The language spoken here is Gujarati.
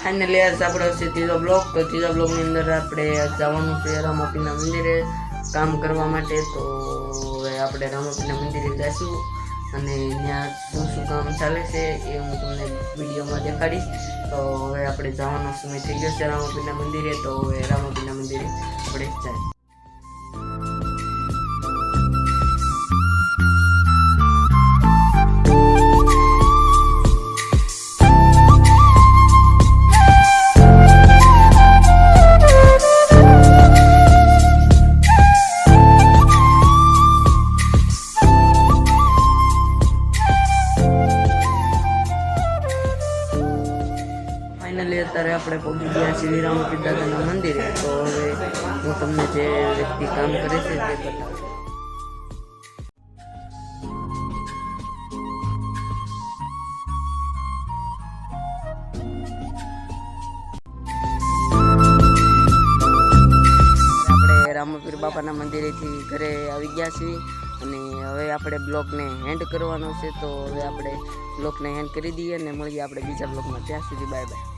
ફાઇનલી આજ આપણો છે ત્રીજો બ્લોગ. તો ત્રીજા બ્લોગની અંદર આપણે જવાનું છે રામાપીરના મંદિરે કામ કરવા માટે. તો હવે આપણે રામાપીરના મંદિરે જઈશું અને ત્યાં શું શું કામ ચાલે છે એ હું તમને વિડીયોમાં દેખાડીશ. તો હવે આપણે જવાનો સમય થઈ ગયો છે રામાપીરના મંદિરે. તો હવે રામાપીરના મંદિરે આપણે જાય. ફાઇનલી અત્યારે આપણે પહોંચી ગયા છીએ રામાપીર દાદાના મંદિરે. તો હવે હું તમને જે વ્યક્તિ કામ કરે છે તે બતાવું. આપણે રામાપીર બાપાના મંદિરેથી ઘરે આવી ગયા છીએ અને હવે આપણે બ્લોગને હેન્ડ કરવાનો છે. તો હવે આપણે બ્લોગને હેન્ડ કરી દઈએ અને મળીએ આપણે બીજા બ્લોગમાં. ત્યાં સુધી બાય બાય.